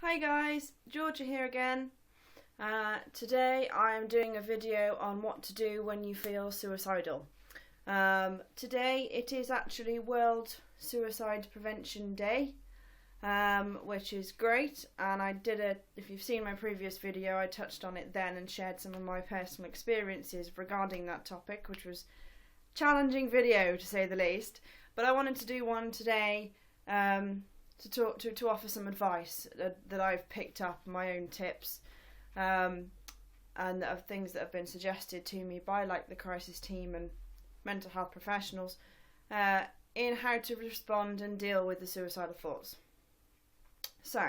Hi guys, Georgia here again. Today I am doing a video on what to do when you feel suicidal. Today it is actually World Suicide Prevention Day, which is great, and if you've seen my previous video, I touched on it then and shared some of my personal experiences regarding that topic, which was a challenging video to say the least, but I wanted to do one today to offer some advice that I've picked up, my own tips, and of things that have been suggested to me by the crisis team and mental health professionals in how to respond and deal with the suicidal thoughts. So,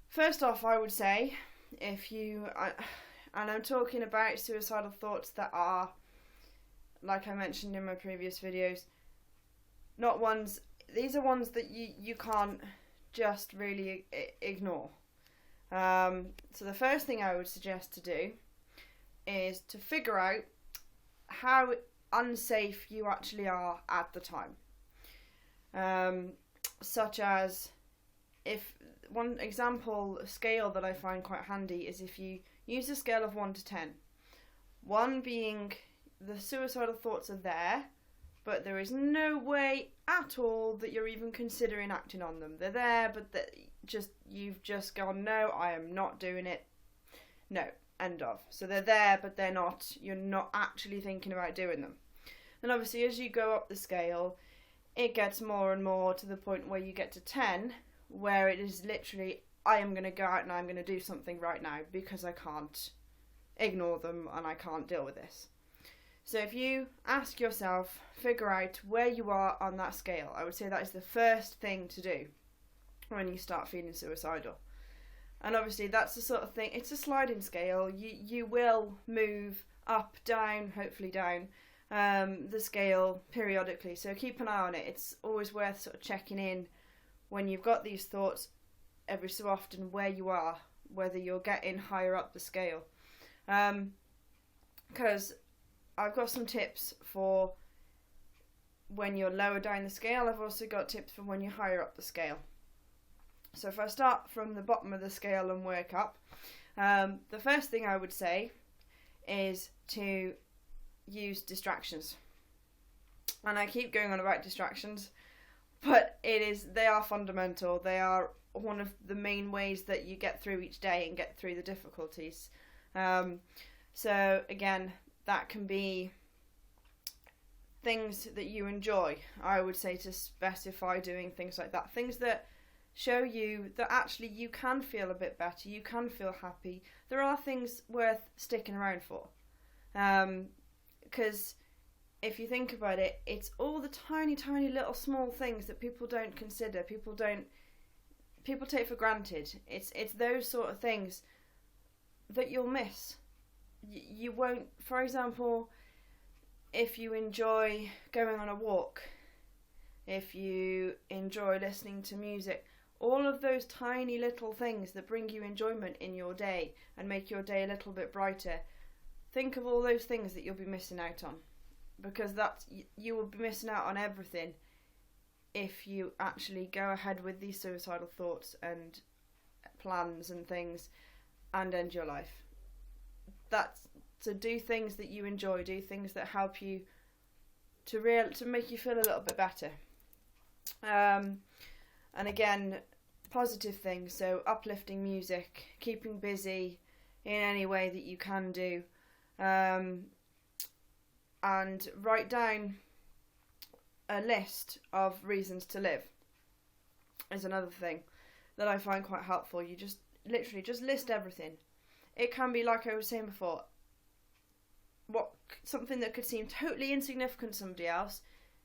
first off, I would say and I'm talking about suicidal thoughts that are, like I mentioned in my previous videos, these are ones that you can't just really ignore. So the first thing I would suggest to do is to figure out how unsafe you actually are at the time. Such as, if one example scale that I find quite handy is if you use a scale of 1 to 10. 1 being the suicidal thoughts are there, but there is no way at all that you're even considering acting on them. They're there, but you've just gone, no, I am not doing it. No, end of. So they're there, but you're not actually thinking about doing them. And obviously as you go up the scale, it gets more and more to the point where you get to 10, where it is literally, I am going to go out and I'm going to do something right now because I can't ignore them and I can't deal with this. So if you ask yourself, figure out where you are on that scale, I would say that is the first thing to do when you start feeling suicidal. And obviously that's the sort of thing, it's a sliding scale, you will move up, down, hopefully down, the scale periodically, so keep an eye on it. It's always worth sort of checking in when you've got these thoughts every so often where you are, whether you're getting higher up the scale. Because I've got some tips for when you're lower down the scale. I've also got tips for when you're higher up the scale. So if I start from the bottom of the scale and work up, the first thing I would say is to use distractions. And I keep going on about distractions, but they are fundamental. They are one of the main ways that you get through each day and get through the difficulties. So again, that can be things that you enjoy. I would say to specify doing things like that. Things that show you that actually you can feel a bit better, you can feel happy. There are things worth sticking around for. Because if you think about it, it's all the tiny, tiny little small things that people don't consider, people take for granted. It's those sort of things that you'll miss. You won't, for example, if you enjoy going on a walk, if you enjoy listening to music, all of those tiny little things that bring you enjoyment in your day and make your day a little bit brighter, think of all those things that you'll be missing out on, because you will be missing out on everything if you actually go ahead with these suicidal thoughts and plans and things and end your life. So do things that you enjoy, do things that help you to make you feel a little bit better. And again, positive things, so uplifting music, keeping busy in any way that you can do, and write down a list of reasons to live is another thing that I find quite helpful. You just list everything. It can be, like I was saying before, something that could seem totally insignificant to somebody else,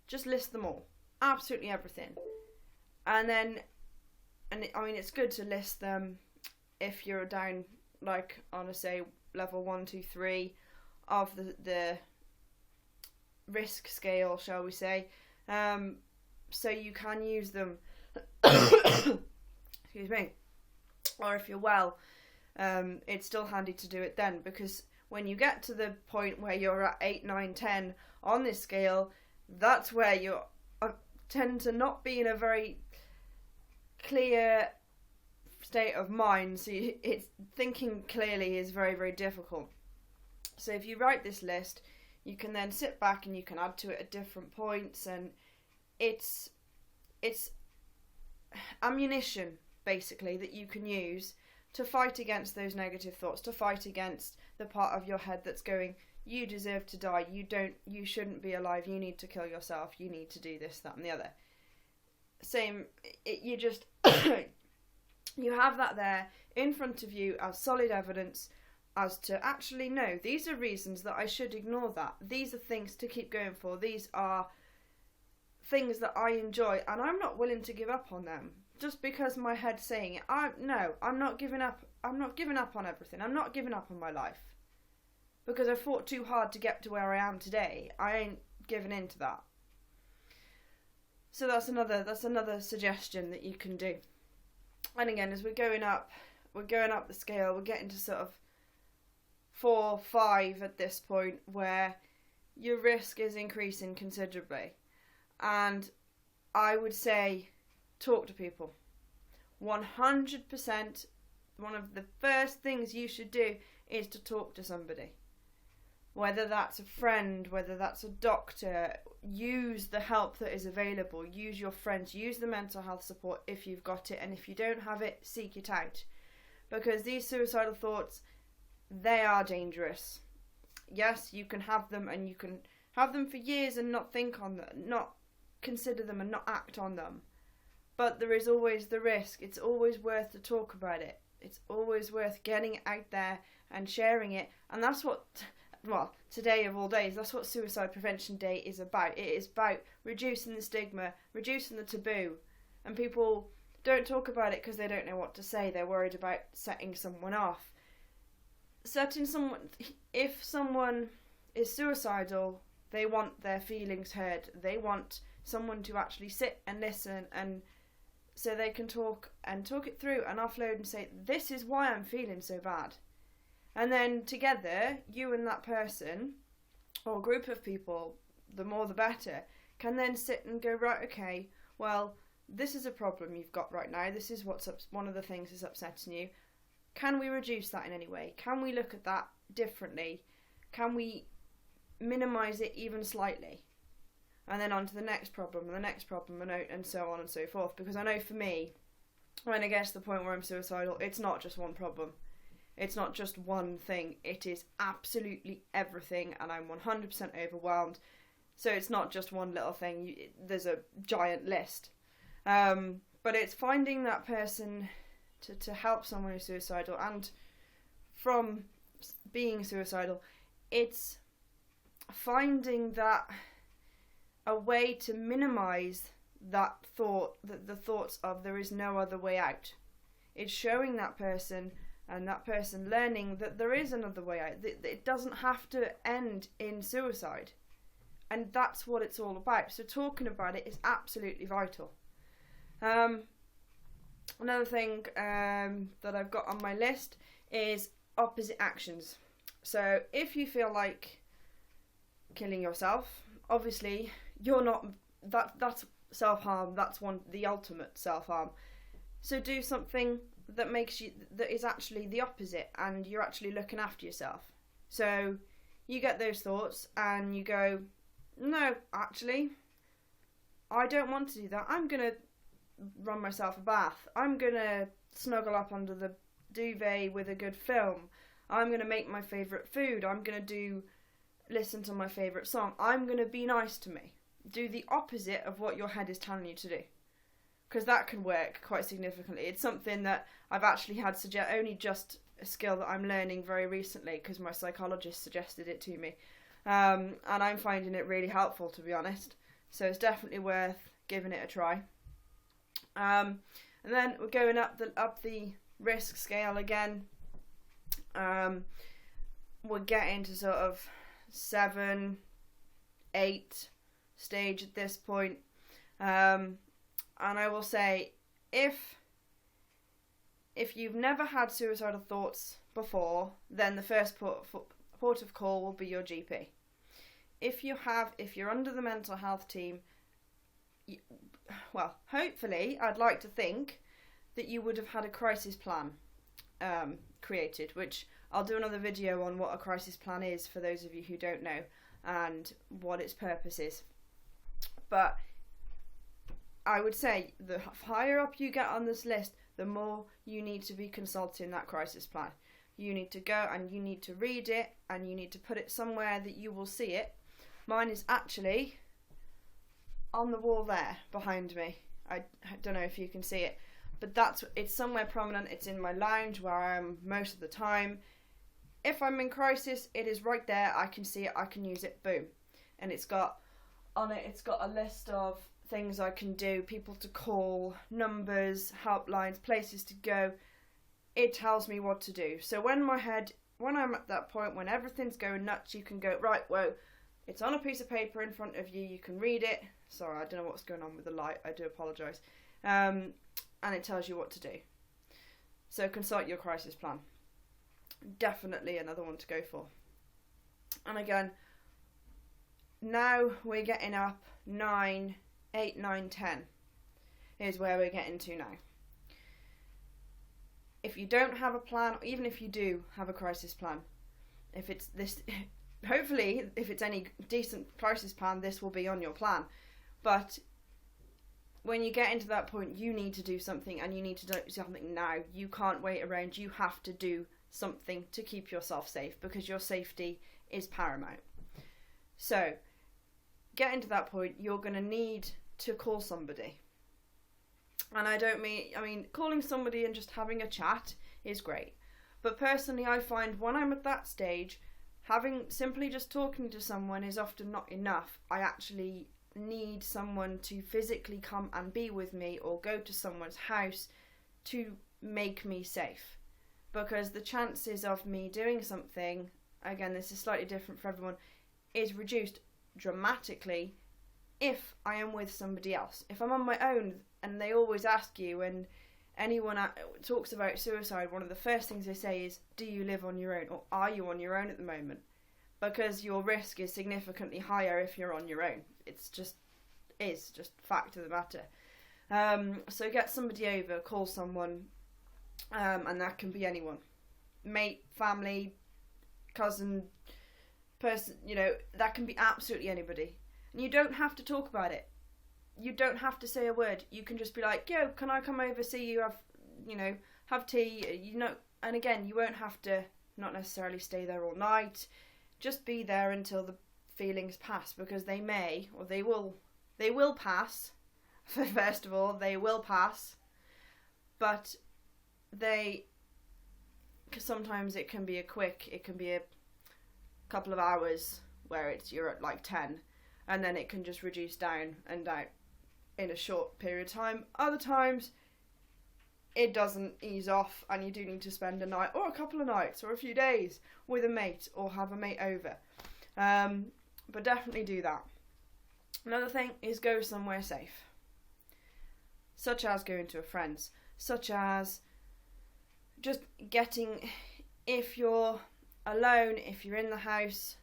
just list them all. Absolutely everything. It's good to list them if you're down, on say level 1, 2, 3 of the risk scale, shall we say. So you can use them, excuse me, or if you're well, it's still handy to do it then, because when you get to the point where you're at 8, 9, 10 on this scale, that's where you tend to not be in a very clear state of mind, so it's thinking clearly is very, very difficult. So if you write this list, you can then sit back and you can add to it at different points, and it's ammunition basically that you can use to fight against those negative thoughts, to fight against the part of your head that's going, you deserve to die, you shouldn't be alive, you need to kill yourself, you need to do this, that and the other. You just you have that there in front of you as solid evidence as to actually, no, these are reasons that I should ignore that. These are things to keep going for. These are things that I enjoy, and I'm not willing to give up on them. Just because my head's saying it, I'm not giving up. I'm not giving up on everything. I'm not giving up on my life. Because I fought too hard to get to where I am today. I ain't giving in to that. So that's another suggestion that you can do. And again, as we're going up the scale, we're getting to sort of 4, 5 at this point, where your risk is increasing considerably. And I would say talk to people. 100%, one of the first things you should do is to talk to somebody. Whether that's a friend, whether that's a doctor, use the help that is available. Use your friends, use the mental health support if you've got it, and if you don't have it, seek it out. Because these suicidal thoughts, they are dangerous. Yes, you can have them, and you can have them for years and not think on them, not consider them and not act on them. But there is always the risk. It's always worth to talk about it. It's always worth getting it out there and sharing it. And that's what, well, today of all days, that's what Suicide Prevention Day is about. It is about reducing the stigma, reducing the taboo. And people don't talk about it because they don't know what to say. They're worried about setting someone off. If someone is suicidal, they want their feelings heard. They want someone to actually sit and listen, and so they can talk it through and offload and say, this is why I'm feeling so bad. And then together, you and that person, or group of people, the more the better, can then sit and go, right, okay, well, this is a problem you've got right now. This is one of the things that's upsetting you. Can we reduce that in any way? Can we look at that differently? Can we minimise it even slightly? And then on to the next problem, and so on and so forth. Because I know for me, when I get to the point where I'm suicidal, it's not just one problem. It's not just one thing. It is absolutely everything, and I'm 100% overwhelmed. So it's not just one little thing. There's a giant list. But it's finding that person to help someone who's suicidal, and from being suicidal, it's finding that a way to minimise that thought, the thoughts of there is no other way out. It's showing that person, and that person learning that there is another way out. It doesn't have to end in suicide. And that's what it's all about. So talking about it is absolutely vital. Another thing that I've got on my list is opposite actions. So if you feel like killing yourself, obviously you're not, that's self-harm, that's the ultimate self-harm. So do something that is actually the opposite, and you're actually looking after yourself. So you get those thoughts and you go, no, actually, I don't want to do that. I'm going to run myself a bath. I'm going to snuggle up under the duvet with a good film. I'm going to make my favourite food. I'm going to listen to my favourite song. I'm going to be nice to me. Do the opposite of what your head is telling you to do. Because that can work quite significantly. It's something that I've actually had only just a skill that I'm learning very recently because my psychologist suggested it to me. And I'm finding it really helpful, to be honest. So it's definitely worth giving it a try. And then we're going up the risk scale again. We're getting to sort of 7, 8 stage at this point. And I will say, if you've never had suicidal thoughts before, then the first port of call will be your GP. If you're under the mental health team, well, hopefully, I'd like to think that you would have had a crisis plan created, which I'll do another video on what a crisis plan is for those of you who don't know and what its purpose is. But I would say the higher up you get on this list, the more you need to be consulting that crisis plan. You need to go and you need to read it and you need to put it somewhere that you will see it. Mine is actually on the wall there behind me. I don't know if you can see it, but it's somewhere prominent. It's in my lounge where I am most of the time. If I'm in crisis, it is right there. I can see it, I can use it, boom. And it's got a list of things I can do, people to call, numbers, helplines, places to go. It tells me what to do. So when I'm at that point when everything's going nuts, you can go, right, whoa, it's on a piece of paper in front of you, you can read it. Sorry, I don't know what's going on with the light, I do apologise. And it tells you what to do. So consult your crisis plan. Definitely another one to go for. And again, now we're getting up 8, 9, 10 is where we're getting to now. If you don't have a plan, or even if you do have a crisis plan, if it's this, hopefully if it's any decent crisis plan, this will be on your plan. But when you get into that point, you need to do something, and you need to do something now. You can't wait around. You have to do something to keep yourself safe, because your safety is paramount. So getting to that point, you're going to need to call somebody. And I mean, calling somebody and just having a chat is great. But personally, I find when I'm at that stage, simply just talking to someone is often not enough. I actually need someone to physically come and be with me, or go to someone's house to make me safe. Because the chances of me doing something, again, this is slightly different for everyone, is reduced dramatically if I am with somebody else. If I'm on my own, and they always ask you, and anyone talks about suicide, one of the first things they say is, do you live on your own, or are you on your own at the moment? Because your risk is significantly higher if you're on your own. It's just fact of the matter. So get somebody over, call someone, and that can be anyone. Mate, family, cousin, person, that can be absolutely anybody. And you don't have to talk about it. You don't have to say a word. You can just be like, yo, can I come over, see you, have tea, and again, you won't have to not necessarily stay there all night. Just be there until the feelings pass, because they may, or they will pass. First of all, they will pass, but sometimes it can be a couple of hours where you're at like 10, and then it can just reduce down and down in a short period of time. Other times it doesn't ease off, and you do need to spend a night or a couple of nights or a few days with a mate, or have a mate over. But definitely do that. Another thing is go somewhere safe, such as going to a friend's, such as just if you're alone, if you're in the house.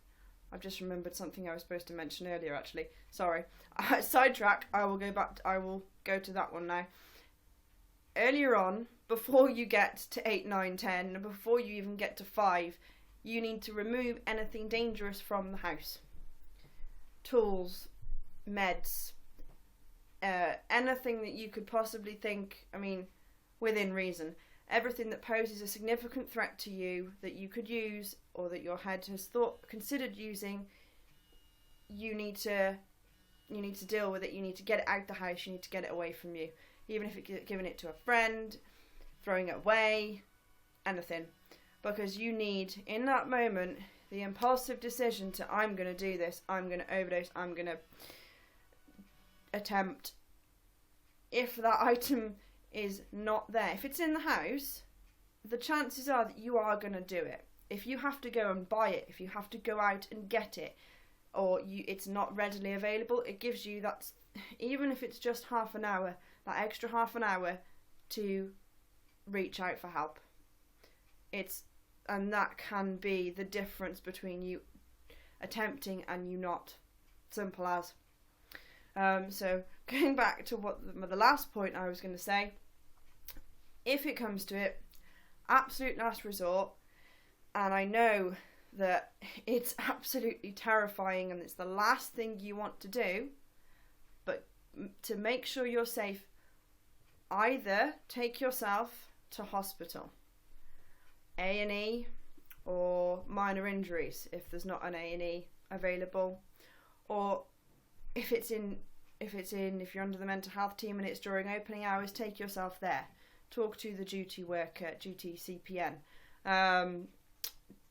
I've just remembered something I was supposed to mention earlier, actually. Sorry. Sidetrack. I will go to that one now. Earlier on, before you get to 8, 9, 10, before you even get to 5, you need to remove anything dangerous from the house. Tools, meds, anything that you could possibly think, within reason. Everything that poses a significant threat to you that you could use, or that your head has considered using, you need to deal with it. You need to get it out the house. You need to get it away from you. Even if it's giving it to a friend, throwing it away, anything. Because you need, in that moment, the impulsive decision to, I'm going to do this, I'm going to overdose, I'm going to attempt. If that item is not there, if it's in the house, the chances are that you are going to do it. If you have to go and buy it, if you have to go out and get it, or it's not readily available, it gives you that, even if it's just half an hour, that extra half an hour to reach out for help. And that can be the difference between you attempting and you not. Simple as. So going back to what the last point I was going to say, If it comes to it, absolute last resort, and I know that it's absolutely terrifying and it's the last thing you want to do, but to make sure you're safe, either take yourself to hospital, A&E, or minor injuries if there's not an A&E available, or if you're under the mental health team and it's during opening hours, take yourself there. Talk to the duty worker, duty CPN.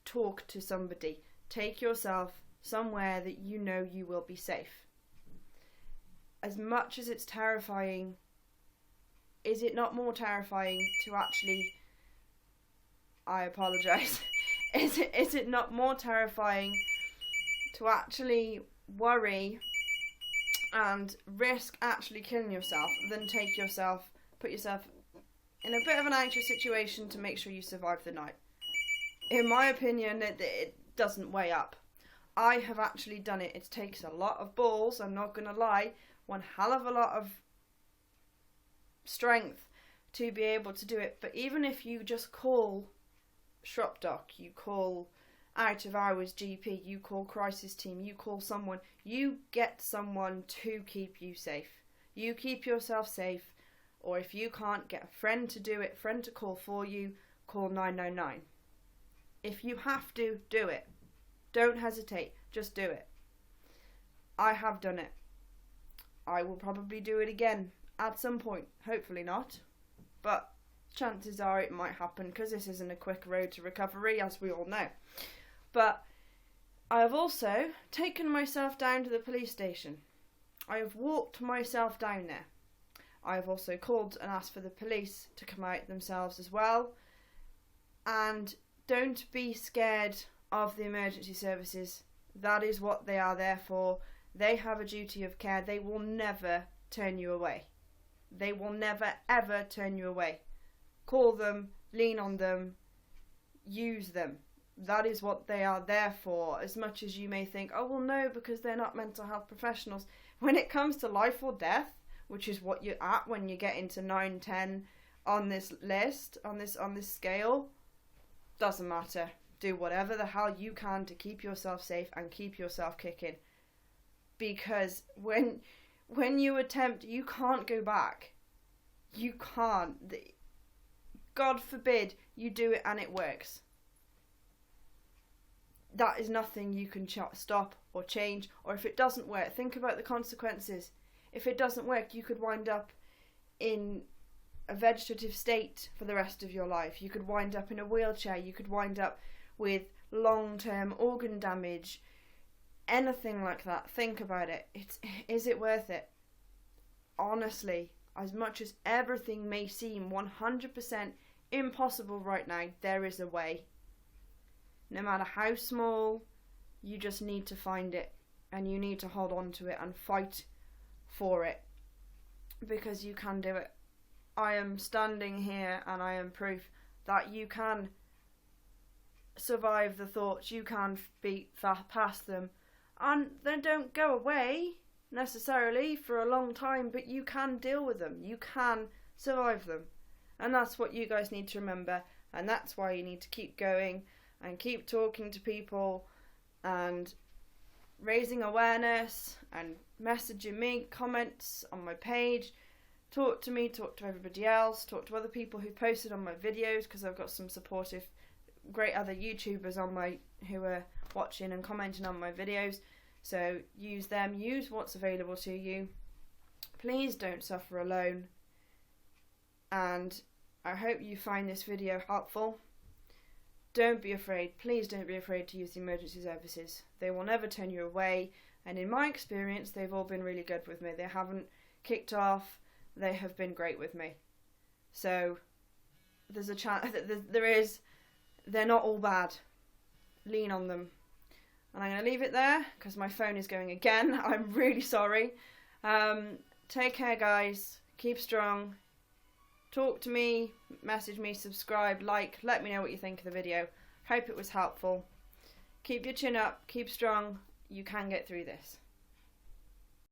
Talk to somebody. Take yourself somewhere that you know you will be safe. As much as it's terrifying, is it not more terrifying to actually... I apologise. Is it not more terrifying to actually worry and risk actually killing yourself than put yourself in a bit of an anxious situation to make sure you survive the night? In my opinion, it doesn't weigh up. I have actually done it. It takes a lot of balls, I'm not going to lie, one hell of a lot of strength to be able to do it. But even if you just call Shop Doc, you call out of hours GP, you call crisis team, you call someone, you get someone to keep you safe. You keep yourself safe, or if you can't, get a friend to do it, friend to call for you, call 999. If you have to, do it. Don't hesitate, just do it. I have done it. I will probably do it again at some point, hopefully not, but chances are it might happen because this isn't a quick road to recovery, as we all know. But I have also taken myself down to the police station. I have walked myself down there. I have also called and asked for the police to come out themselves as well. And don't be scared of the emergency services. That is what they are there for. They have a duty of care. They will never turn you away. They will never ever turn you away. Call them, lean on them, use them. That is what they are there for. As much as you may think, oh well no, because they're not mental health professionals. When it comes to life or death, which is what you're at when you get into 9, 10 on this list, on this scale, doesn't matter. Do whatever the hell you can to keep yourself safe and keep yourself kicking. Because when you attempt, you can't go back. You can't. God forbid you do it and it works. That is nothing you can stop or change. Or if it doesn't work, think about the consequences. If it doesn't work, you could wind up in a vegetative state for the rest of your life. You could wind up in a wheelchair. You could wind up with long-term organ damage. Anything like that. Think about it. Is it worth it? Honestly, as much as everything may seem 100% impossible right now, there is a way. No matter how small, you just need to find it, and you need to hold on to it and fight for it, because you can do it. I am standing here and I am proof that you can survive the thoughts, you can beat past them, and they don't go away necessarily for a long time, but you can deal with them, you can survive them. And that's what you guys need to remember, and that's why you need to keep going and keep talking to people and raising awareness and messaging me, comments on my page. Talk to me, talk to everybody else, talk to other people who posted on my videos, because I've got some supportive, great other YouTubers on who are watching and commenting on my videos. So use them, use what's available to you. Please don't suffer alone. And I hope you find this video helpful. Don't be afraid, please don't be afraid to use the emergency services. They will never turn you away, and in my experience, they've all been really good with me. They haven't kicked off, they have been great with me. So, there's a chance that they're not all bad. Lean on them. And I'm going to leave it there, because my phone is going again. I'm really sorry. Take care, guys. Keep strong. Talk to me, message me, subscribe, like, let me know what you think of the video. Hope it was helpful. Keep your chin up, keep strong, you can get through this.